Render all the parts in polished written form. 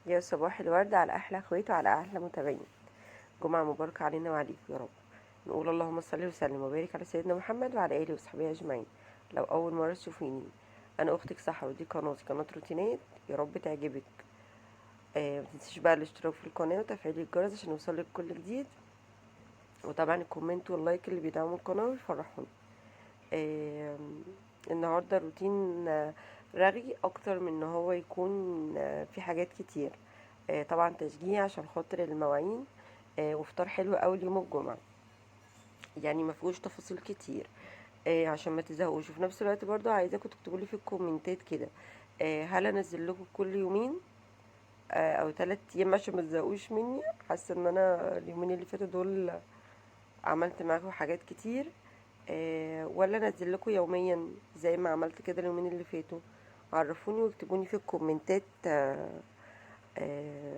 يا صباح الورد على احلى اخوات وعلى احلى متابعين. جمعة مباركة علينا وعليكم يا رب. نقول اللهم صل وسلم وبارك على سيدنا محمد وعلى اله وصحبه اجمعين. لو اول مرة تشوفيني، انا اختك سحر ودي قناتي قناة روتينات. يا رب تعجبك. متنسيش بقى الاشتراك في القناة وتفعيل الجرس عشان يوصلك كل جديد، وطبعا الكومنت واللايك اللي بيدعموا القناة ويفرحوني. آه النهاردة روتين رغي اكتر من ان هو يكون في حاجات كتير. طبعا تشجيع عشان خاطر المواعين. وفطار حلو اول يوم الجمعة، يعني ما فيهوش تفاصيل كتير. عشان ما تزهقوش، وفي نفس الوقت برضو عايزاكم تكتبوا لي في الكومنتات كده. هل انزل لكم كل يومين او 3 ايام عشان ما تزهقوش مني؟ حاسه ان انا اليومين اللي فاتوا دول عملت معاكم حاجات كتير. ولا انزل لكم يوميا زي ما عملت كده اليومين اللي فاتوا؟ عرفوني واكتبوني في الكومنتات.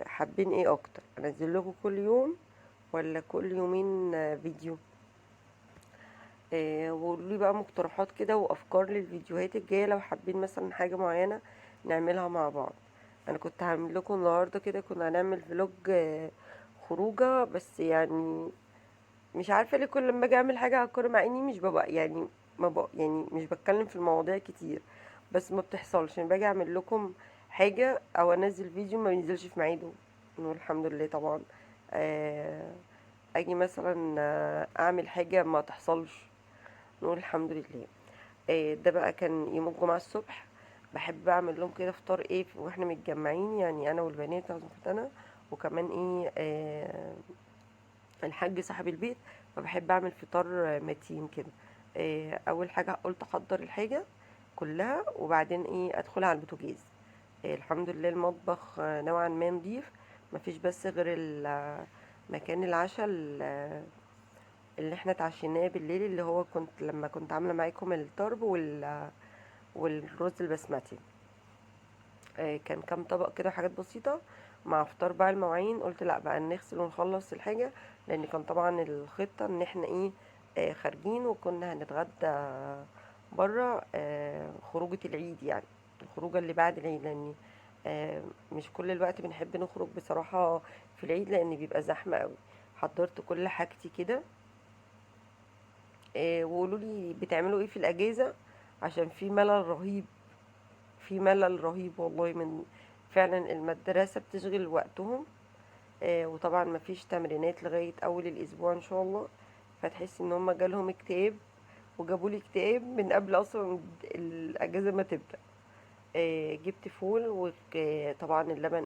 حابين ايه اكتر، انزل لكم كل يوم ولا كل يومين فيديو؟ وقولوا لي بقى مقترحات كده وافكار للفيديوهات الجايه لو حابين مثلا حاجه معينه نعملها مع بعض. انا كنت هعمل لكم النهارده كده، كنا هنعمل فلوج خروجه، بس يعني مش عارفه ليه كل لما اجي اعمل حاجه على الكوره، مع اني مش ببقى يعني ما بقى يعني مش بتكلم في المواضيع كتير، بس ما بتحصلش يعني باجي اعمل لكم حاجه او انزل فيديو ما بينزلش في ميعاده. نقول الحمد لله طبعا. آه، اجي مثلا اعمل حاجه ما تحصلش، نقول الحمد لله. ده بقى كان يوم الجمعة الصبح. بحب اعمل لهم كده فطار ايه واحنا متجمعين، يعني انا والبنات عزمت انا، وكمان ايه الحاج صاحب البيت. فبحب اعمل فطار متين كده. اول حاجة قلت احضر الحاجة كلها وبعدين ايه ادخل على البوتاجاز. الحمد لله المطبخ نوعا ما نضيف، مفيش بس غير مكان العشاء اللي احنا اتعشيناه بالليل، اللي هو لما كنت عامله معاكم الطرب والرز البسمتي. كان كام طبق كده حاجات بسيطه مع فطار بقى المواعين. قلت لا بقى نغسل ونخلص الحاجه، لان كان طبعا الخطه ان احنا ايه خارجين وكنا هنتغدى بره. خروجه العيد يعني، الخروجه اللي بعد العيد، لان مش كل الوقت بنحب نخرج بصراحه في العيد لان بيبقى زحمه قوي. حضرت كل حاجتي كده. وقولوا لي بتعملوا ايه في الاجازه، عشان في ملل رهيب، في ملل رهيب والله. من فعلا المدرسه بتشغل وقتهم. وطبعا مفيش تمرينات لغايه اول الاسبوع ان شاء الله، فتحس ان هم جالهم اكتئاب وجابوا لي اكتئاب من قبل اصلا الاجازه ما تبدا. جبت فول، وطبعا اللبن